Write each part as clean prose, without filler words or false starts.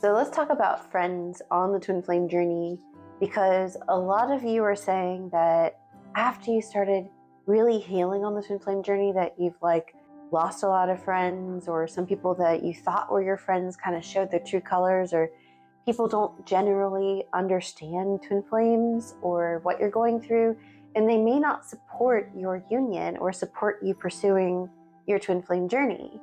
So let's talk about friends on the twin flame journey, because a lot of you are saying that after you started really healing on the twin flame journey that you've lost a lot of friends, or some people that you thought were your friends kind of showed their true colors, or people don't generally understand twin flames or what you're going through, and they may not support your union or support you pursuing your twin flame journey.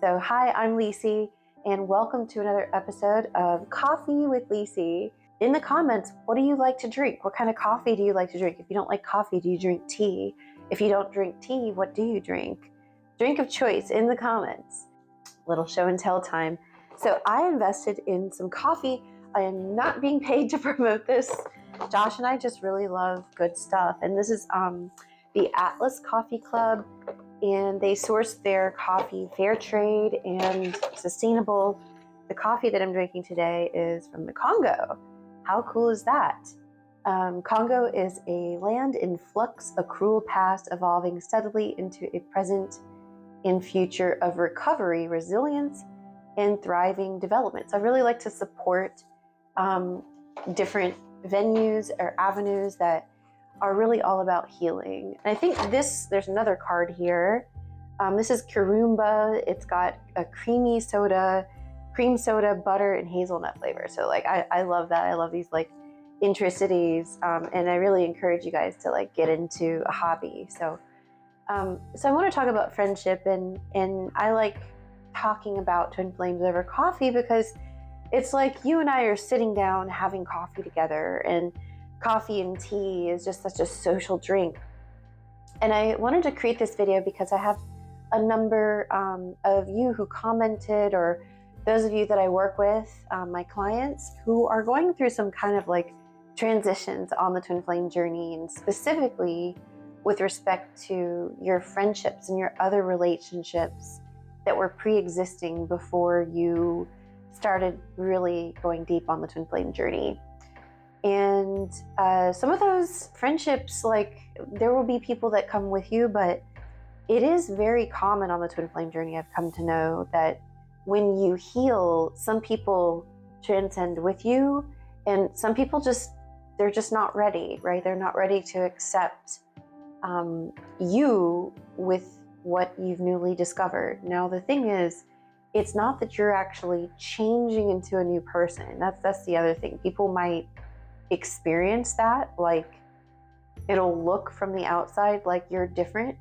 So hi, I'm Lisi, and welcome to another episode of Coffee with Lisi. In the comments, what do you like to drink? What kind of coffee do you like to drink? If you don't like coffee, do you drink tea? If you don't drink tea, what do you drink? Drink of choice in the comments. Little show and tell time. So I invested in some coffee. I am not being paid to promote this. Josh and I just really love good stuff. And this is the Atlas Coffee Club. And they source their coffee fair trade and sustainable. The coffee that I'm drinking today is from the Congo. How cool is that? Congo is a land in flux, a cruel past evolving steadily into a present and future of recovery, resilience, and thriving development. So I really like to support different venues or avenues that are really all about healing. And I think there's another card here. This is Kirumba. It's got a cream soda, butter, and hazelnut flavor. So I love that. I love these intricities. And I really encourage you guys to get into a hobby. So I want to talk about friendship, and I like talking about twin flames over coffee because it's like you and I are sitting down having coffee together, and coffee and tea is just such a social drink. And I wanted to create this video because I have a number of you who commented, or those of you that I work with, my clients, who are going through some kind of transitions on the twin flame journey, and specifically with respect to your friendships and your other relationships that were pre-existing before you started really going deep on the twin flame journey. And some of those friendships, there will be people that come with you, but it is very common on the twin flame journey, I've come to know, that when you heal, some people transcend with you, and some people they're just not ready, right? They're not ready to accept you with what you've newly discovered. Now, the thing is, it's not that you're actually changing into a new person. That's the other thing. People might experience that, it'll look from the outside like you're different,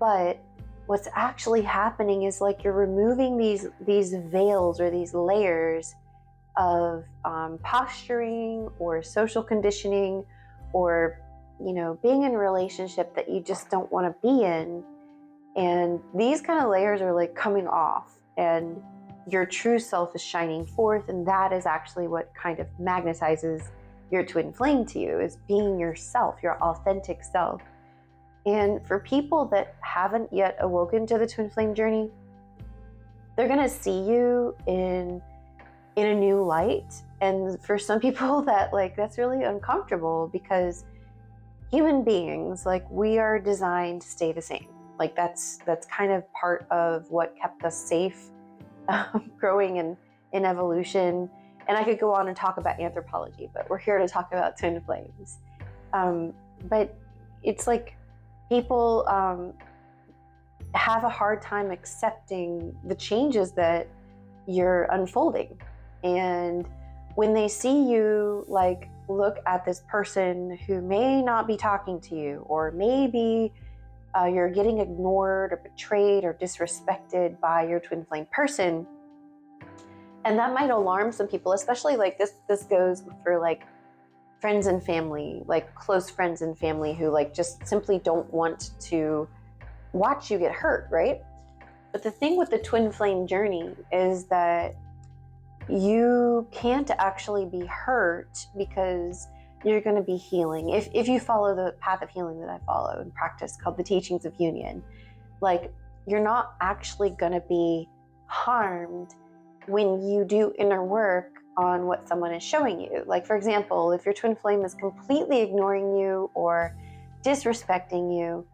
but what's actually happening is you're removing these veils or these layers of posturing or social conditioning, or being in a relationship that you just don't want to be in, and these kind of layers are coming off, and your true self is shining forth, and that is actually what kind of magnetizes your twin flame to you, is being yourself, your authentic self. And for people that haven't yet awoken to the twin flame journey, they're going to see you in a new light. And for some people that's really uncomfortable, because human beings, we are designed to stay the same. That's kind of part of what kept us safe, growing in evolution. And I could go on and talk about anthropology, but we're here to talk about twin flames. But it's people have a hard time accepting the changes that you're unfolding. And when they see you look at this person who may not be talking to you, or maybe you're getting ignored or betrayed or disrespected by your twin flame person, and that might alarm some people, especially this goes for friends and family, close friends and family who just simply don't want to watch you get hurt, right? But the thing with the twin flame journey is that you can't actually be hurt, because you're going to be healing. If you follow the path of healing that I follow and practice, called the teachings of union, you're not actually going to be harmed when you do inner work on what someone is showing you. Like, for example, if your twin flame is completely ignoring you or disrespecting you,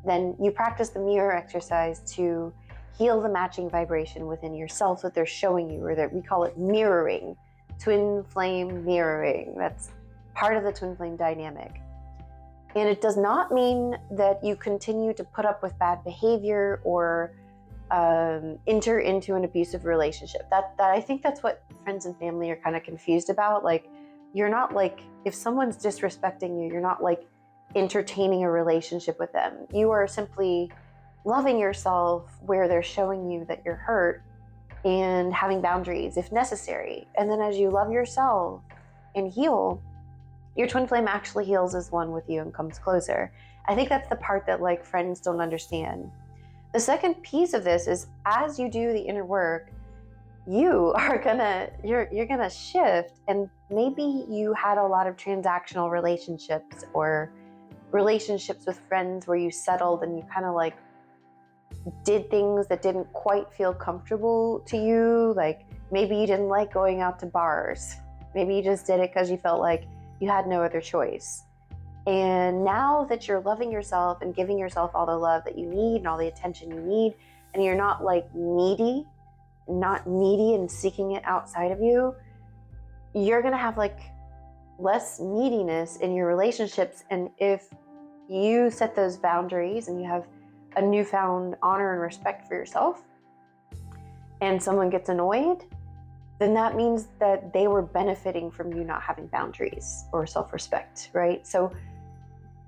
then you practice the mirror exercise to heal the matching vibration within yourself that they're showing you, or that we call it mirroring, twin flame mirroring. That's part of the twin flame dynamic. And it does not mean that you continue to put up with bad behavior or enter into an abusive relationship. That I think that's what friends and family are kind of confused about. Like, you're not like, if someone's disrespecting you, you're not like entertaining a relationship with them. You are simply loving yourself where they're showing you that you're hurt and having boundaries if necessary. And then as you love yourself and heal, your twin flame actually heals as one with you and comes closer. I think that's the part that like friends don't understand. The second piece of this is, as you do the inner work, you're gonna shift, and maybe you had a lot of transactional relationships or relationships with friends where you settled and you kind of like did things that didn't quite feel comfortable to you. Like, maybe you didn't like going out to bars. Maybe you just did it because you felt like you had no other choice. And now that you're loving yourself and giving yourself all the love that you need and all the attention you need, and you're not like needy and seeking it outside of you, you're gonna have like less neediness in your relationships. And if you set those boundaries and you have a newfound honor and respect for yourself, and someone gets annoyed, then that means that they were benefiting from you not having boundaries or self-respect, right? So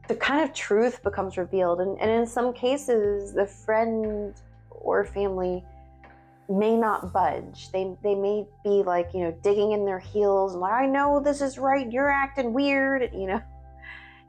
the kind of truth becomes revealed. And in some cases, the friend or family may not budge. They may be like, digging in their heels, like, I know this is right, you're acting weird,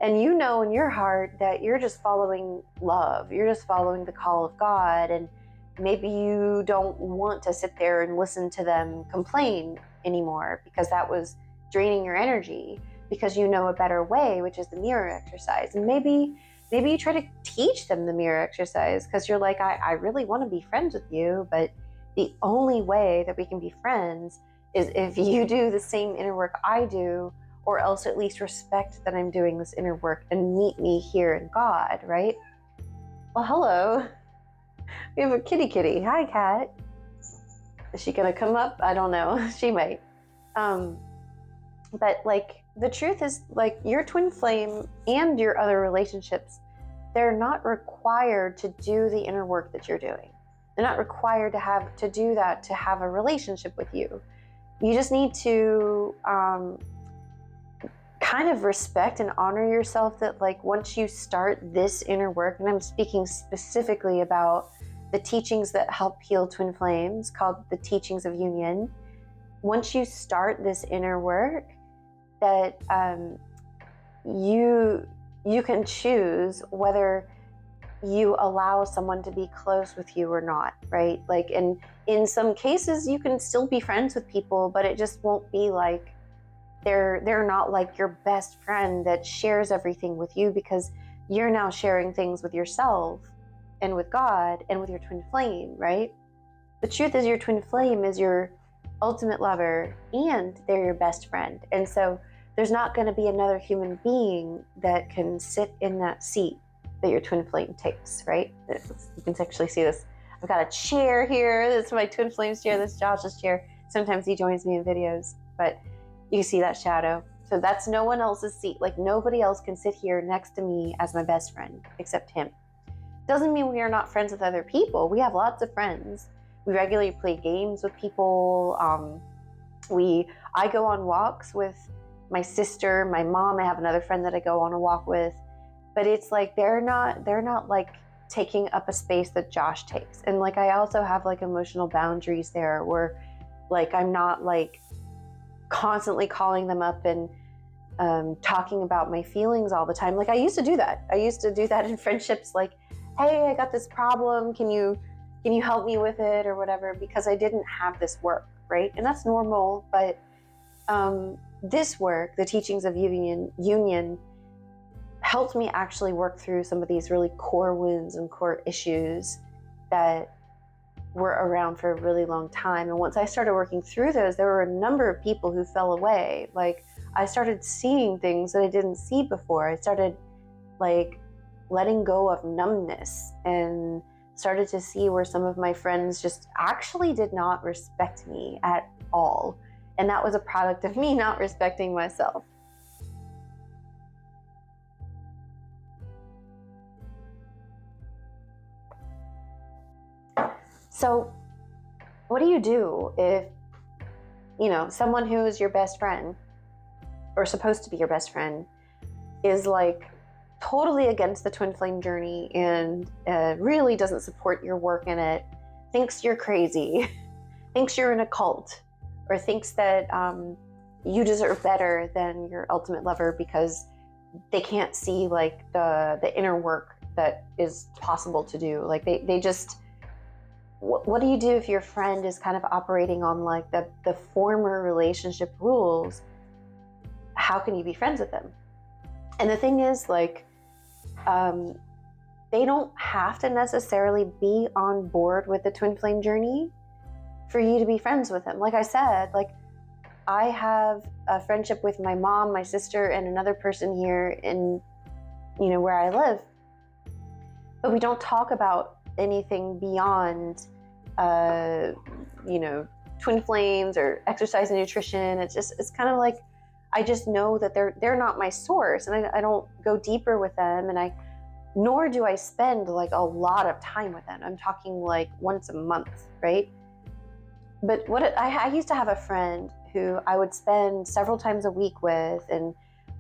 and you know in your heart that you're just following love. You're just following the call of God. And maybe you don't want to sit there and listen to them complain anymore because that was draining your energy, because you know a better way, which is the mirror exercise. And maybe you try to teach them the mirror exercise because you're like, I really want to be friends with you, but the only way that we can be friends is if you do the same inner work I do, or else at least respect that I'm doing this inner work and meet me here in God, right? Well, hello. We have a kitty. Hi, cat. Is she gonna come up? I don't know. She might. But like, the truth is, like, your twin flame and your other relationships, they're not required to do the inner work that you're doing. They're not required to do that to have a relationship with you. You just need to kind of respect and honor yourself that, like, once you start this inner work, and I'm speaking specifically about the teachings that help heal twin flames, called the teachings of union. Once you start this inner work, that you can choose whether you allow someone to be close with you or not, right? Like, in some cases, you can still be friends with people, but it just won't be like they're not like your best friend that shares everything with you, because you're now sharing things with yourself and with God and with your twin flame, right? The truth is, your twin flame is your ultimate lover and they're your best friend. And so there's not going to be another human being that can sit in that seat that your twin flame takes, right? You can actually see this. I've got a chair here. This is my twin flame's chair. This is Josh's chair. Sometimes he joins me in videos, but you can see that shadow. So that's no one else's seat. Like, nobody else can sit here next to me as my best friend except him. Doesn't mean we are not friends with other people. We have lots of friends. We regularly play games with people. I go on walks with my sister, my mom. I have another friend that I go on a walk with. But it's like they're not like taking up a space that Josh takes. And like, I also have like emotional boundaries there where like I'm not like constantly calling them up and talking about my feelings all the time. Like, I used to do that. In friendships, like, hey, I got this problem. Can you help me with it or whatever? Because I didn't have this work, right? And that's normal. But this work, the teachings of union, helped me actually work through some of these really core wounds and core issues that were around for a really long time. And once I started working through those, there were a number of people who fell away. Like, I started seeing things that I didn't see before. I started like letting go of numbness and started to see where some of my friends just actually did not respect me at all. And that was a product of me not respecting myself. So what do you do if, someone who is your best friend or supposed to be your best friend is like totally against the twin flame journey and really doesn't support your work in it, thinks you're crazy, thinks you're in a cult, or thinks that you deserve better than your ultimate lover because they can't see like the inner work that is possible to do. Like they just, what do you do if your friend is kind of operating on like the former relationship rules? How can you be friends with them? And the thing is, like, they don't have to necessarily be on board with the twin flame journey for you to be friends with them. Like I said, like, I have a friendship with my mom, my sister, and another person here in, where I live. But we don't talk about anything beyond, twin flames or exercise and nutrition. It's kind of like, I just know that they're not my source, and I don't go deeper with them, and nor do I spend like a lot of time with them. I'm talking like once a month, right? But I used to have a friend who I would spend several times a week with, and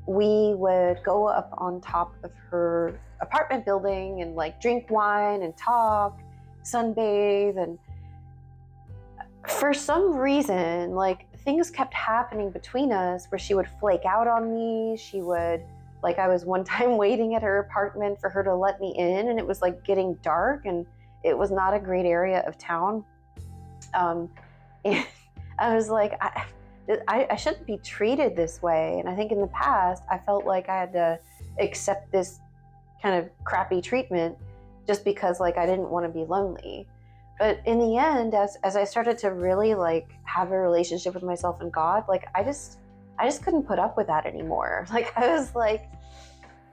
we would go up on top of her apartment building and like drink wine and talk, sunbathe, and for some reason, like, things kept happening between us where she would flake out on me. She would, like, I was one time waiting at her apartment for her to let me in, and it was like getting dark, and it was not a great area of town. And I was like, I shouldn't be treated this way. And I think in the past, I felt like I had to accept this kind of crappy treatment just because, like, I didn't want to be lonely. But in the end, as I started to really like have a relationship with myself and God, like I just couldn't put up with that anymore. Like I was like,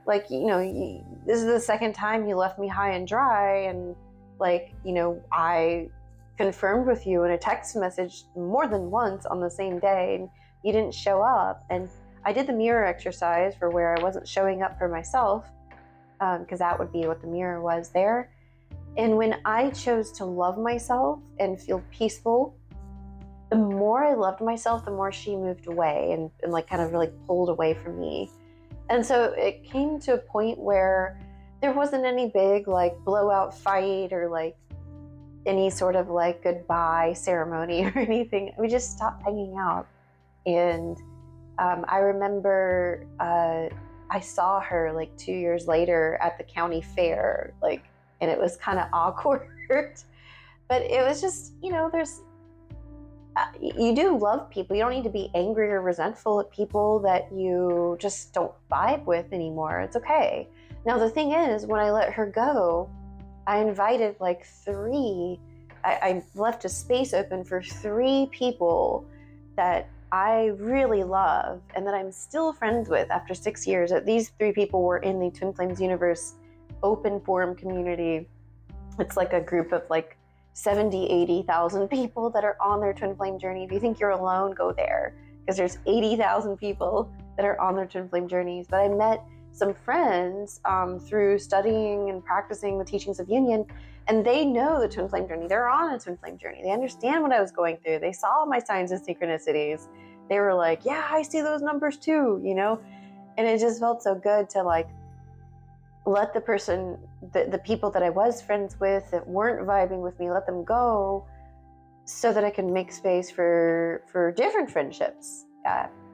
this is the second time you left me high and dry, and like, I confirmed with you in a text message more than once on the same day, and you didn't show up. And I did the mirror exercise for where I wasn't showing up for myself, because that would be what the mirror was there. And when I chose to love myself and feel peaceful, the more I loved myself, the more she moved away and like kind of really pulled away from me. And so it came to a point where there wasn't any big like blowout fight or like any sort of like goodbye ceremony or anything. We just stopped hanging out. And I remember I saw her like 2 years later at the county fair, like, and it was kind of awkward, but it was just, there's, you do love people. You don't need to be angry or resentful at people that you just don't vibe with anymore. It's okay. Now, the thing is, when I let her go, I invited like I left a space open for 3 people that I really love and that I'm still friends with after 6 years. These 3 people were in the Twin Flames Universe open forum community. It's like a group of like 80,000 people that are on their twin flame journey. If you think you're alone, go there, because there's 80,000 people that are on their twin flame journeys. But I met some friends through studying and practicing the teachings of union, and they know the twin flame journey. They're on a twin flame journey. They understand what I was going through. They saw my signs and synchronicities. They were like, yeah, I see those numbers too, and it just felt so good to like let the person, the people that I was friends with that weren't vibing with me, let them go so that I can make space for different friendships.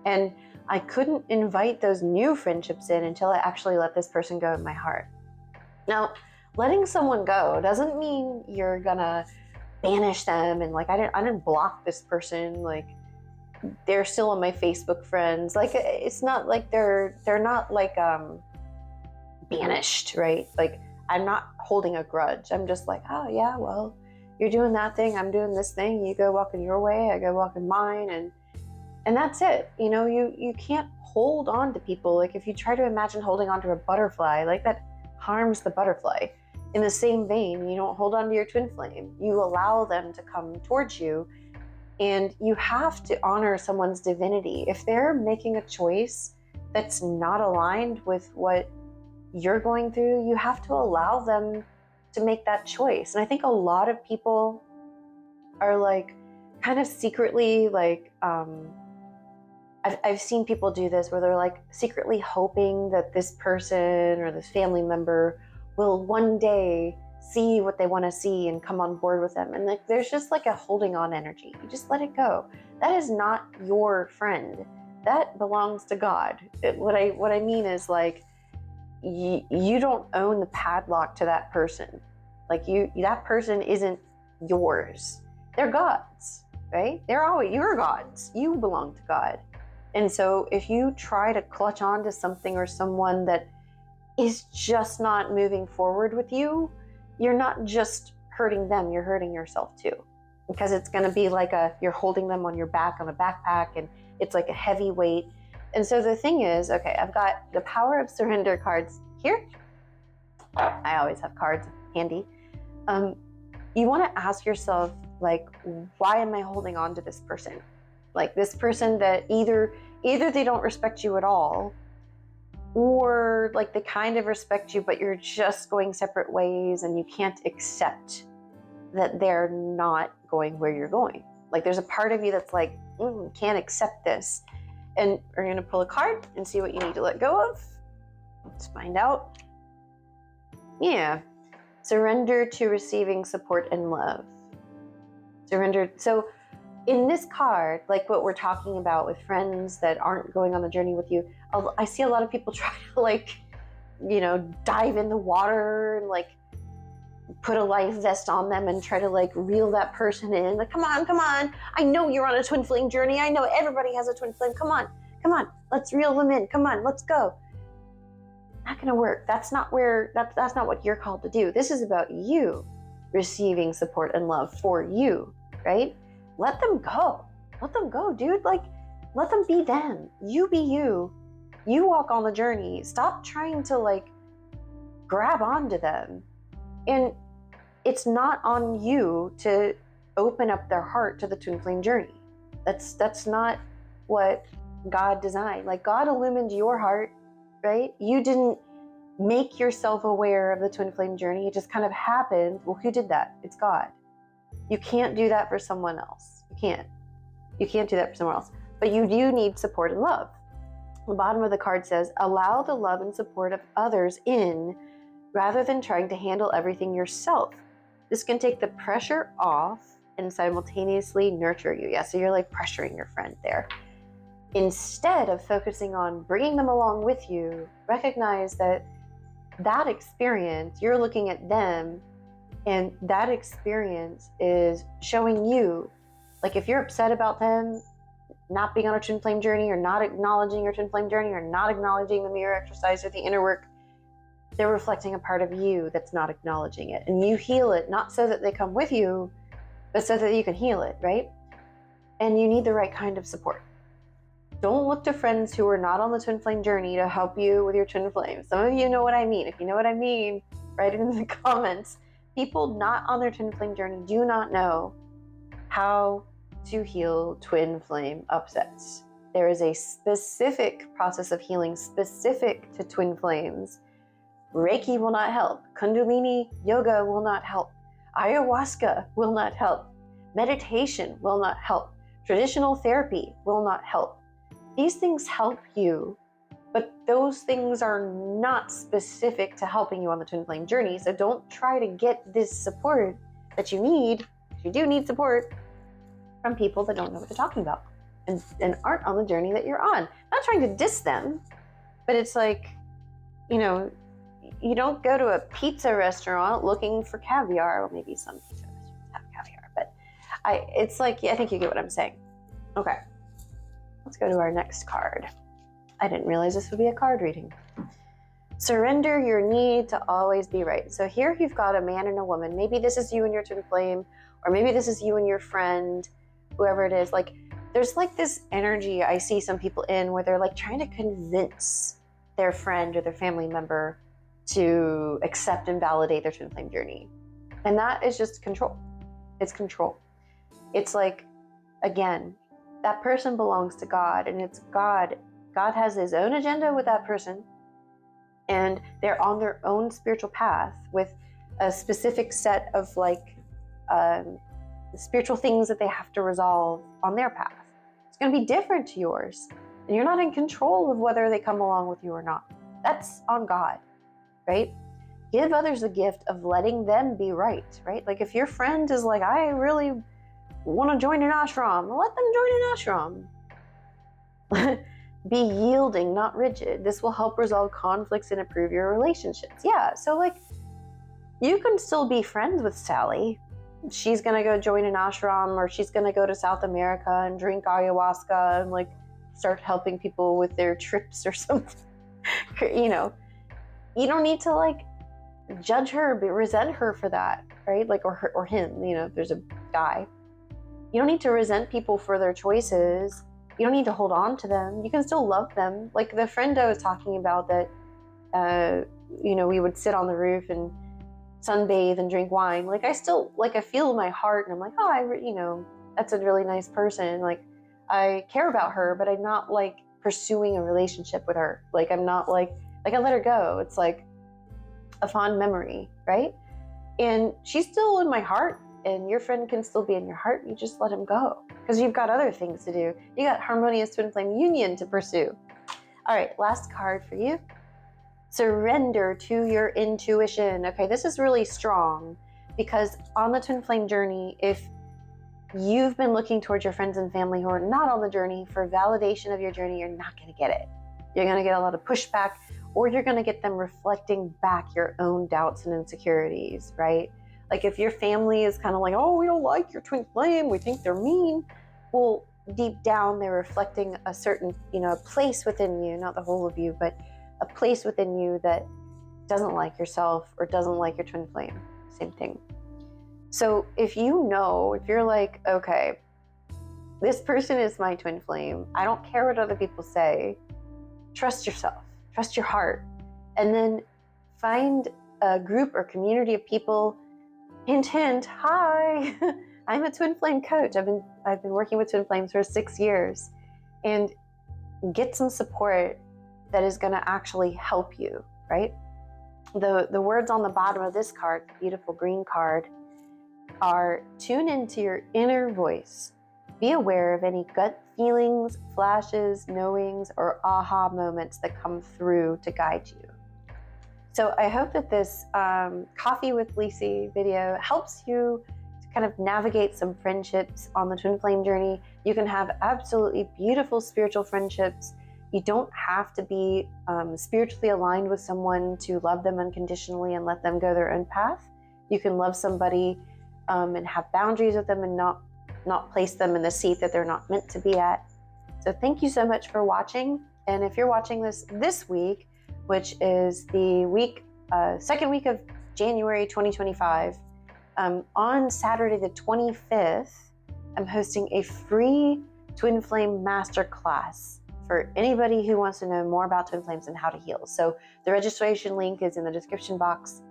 And I couldn't invite those new friendships in until I actually let this person go in my heart. Now, letting someone go doesn't mean you're gonna banish them, and like I didn't block this person. Like they're still on my Facebook friends. Like it's not like they're not like banished, right? Like I'm not holding a grudge. I'm just like, oh yeah, well, You're doing that thing, I'm doing this thing. You go walking your way, I go walking mine, and that's it. You know, you can't hold on to people. Like if you try to imagine holding on to a butterfly, like that harms the butterfly. In the same vein, you don't hold on to your twin flame. You allow them to come towards you, and you have to honor someone's divinity. If they're making a choice that's not aligned with what you're going through, you have to allow them to make that choice. And I think a lot of people are like kind of secretly like, I've seen people do this where they're like secretly hoping that this person or this family member will one day see what they want to see and come on board with them. And like there's just like a holding on energy. You just let it go. That is not your friend. That belongs to God. What I mean is like you don't own the padlock to that person. Like that person isn't yours. They're God's, right? They're always your gods. You belong to God. And so if you try to clutch on to something or someone that is just not moving forward with you, you're not just hurting them, you're hurting yourself too. Because it's going to be like you're holding them on your back on a backpack, and it's like a heavy weight. And so the thing is, okay, I've got the power of surrender cards here. I always have cards handy. You want to ask yourself, like, why am I holding on to this person? Like this person that either they don't respect you at all, or like they kind of respect you, but you're just going separate ways and you can't accept that they're not going where you're going. Like there's a part of you that's like, can't accept this. And we're going to pull a card and see what you need to let go of. Let's find out. Yeah. Surrender to receiving support and love. Surrender. So in this card, like what we're talking about with friends that aren't going on the journey with you, I see a lot of people try to like, dive in the water and like put a life vest on them and try to like reel that person in. Like, come on. I know you're on a twin flame journey. I know everybody has a twin flame. Come on. Let's reel them in. Come on, let's go. Not gonna work. That's not what you're called to do. This is about you receiving support and love for you, right? Let them go, dude. Like, let them be them. You be you. You walk on the journey. Stop trying to like grab onto them. And it's not on you to open up their heart to the twin flame journey. That's not what God designed. Like God illumined your heart, right? You didn't make yourself aware of the twin flame journey. It just kind of happened. Well, who did that? It's God. You can't do that for someone else. You can't do that for someone else. But you do need support and love. The bottom of the card says, allow the love and support of others in rather than trying to handle everything yourself. This can take the pressure off and simultaneously nurture you. Yeah, so you're like pressuring your friend there. Instead of focusing on bringing them along with you, recognize that experience, you're looking at them, and that experience is showing you, like if you're upset about them not being on a twin flame journey, or not acknowledging your twin flame journey, or not acknowledging the mirror exercise or the inner work, they're reflecting a part of you that's not acknowledging it. And you heal it, not so that they come with you, but so that you can heal it, right? And you need the right kind of support. Don't look to friends who are not on the twin flame journey to help you with your twin flame. Some of you know what I mean. If you know what I mean, write it in the comments. People not on their twin flame journey do not know how to heal twin flame upsets. There is a specific process of healing specific to twin flames. Reiki will not help. Kundalini yoga will not help. Ayahuasca will not help. Meditation will not help. Traditional therapy will not help. These things help you, but those things are not specific to helping you on the twin flame journey. So don't try to get this support that you need. You do need support from people that don't know what they're talking about and aren't on the journey that you're on. I'm not trying to diss them, but it's like, you don't go to a pizza restaurant looking for caviar. Well, maybe some pizza restaurants have caviar, but I think you get what I'm saying. Okay. Let's go to our next card. I didn't realize this would be a card reading. Surrender your need to always be right. So here you've got a man and a woman. Maybe this is you and your twin flame, or maybe this is you and your friend, whoever it is. Like, there's like this energy I see some people in where they're like trying to convince their friend or their family member to accept and validate their twin flame journey. And that is just control. It's control. It's like, again, that person belongs to God, and it's God. God has his own agenda with that person, and they're on their own spiritual path with a specific set of like spiritual things that they have to resolve on their path. It's going to be different to yours, and you're not in control of whether they come along with you or not. That's on God, right? Give others the gift of letting them be right? Like if your friend is like, I really want to join an ashram, let them join an ashram. Be yielding, not rigid. This will help resolve conflicts and improve your relationships. Yeah, so like you can still be friends with Sally. She's going to go join an ashram, or she's going to go to South America and drink ayahuasca and like start helping people with their trips or something. You know, you don't need to like judge her, but resent her for that, right? Like, or her, or him, you know, if there's a guy. You don't need to resent people for their choices. You don't need to hold on to them. You can still love them. Like the friend I was talking about that, you know, we would sit on the roof and sunbathe and drink wine. Like I still, like I feel in my heart and I'm like, oh, you know, that's a really nice person. Like I care about her, but I'm not like pursuing a relationship with her. Like I'm not like I let her go. It's like a fond memory, right? And she's still in my heart, and your friend can still be in your heart. You just let him go because you've got other things to do. You got harmonious twin flame union to pursue. All right, last card for you. Surrender to your intuition. Okay, this is really strong because on the twin flame journey, if you've been looking towards your friends and family who are not on the journey for validation of your journey, you're not going to get it. You're going to get a lot of pushback, or you're going to get them reflecting back your own doubts and insecurities, right? Like if your family is kind of like, oh, we don't like your twin flame, we think they're mean. Well, deep down, they're reflecting a certain, you know, place within you, not the whole of you, but a place within you that doesn't like yourself or doesn't like your twin flame. Same thing. So if you know, if you're like, okay, this person is my twin flame, I don't care what other people say, trust yourself, trust your heart, and then find a group or community of people. Hint, hint, hi, I'm a twin flame coach. I've been working with twin flames for 6 years, and get some support that is going to actually help you, right? The words on the bottom of this card, the beautiful green card, are tune into your inner voice. Be aware of any gut feelings, flashes, knowings, or aha moments that come through to guide you. So I hope that this Coffee with Lisi video helps you to kind of navigate some friendships on the twin flame journey. You can have absolutely beautiful spiritual friendships. You don't have to be spiritually aligned with someone to love them unconditionally and let them go their own path. You can love somebody and have boundaries with them and not place them in the seat that they're not meant to be at. So thank you so much for watching. And if you're watching this week, which is the week, second week of January 2025, on Saturday the 25th, I'm hosting a free twin flame masterclass for anybody who wants to know more about twin flames and how to heal. So the registration link is in the description box.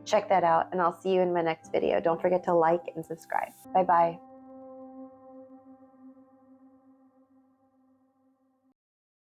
Check that out, and I'll see you in my next video. Don't forget to like and subscribe. Bye-bye.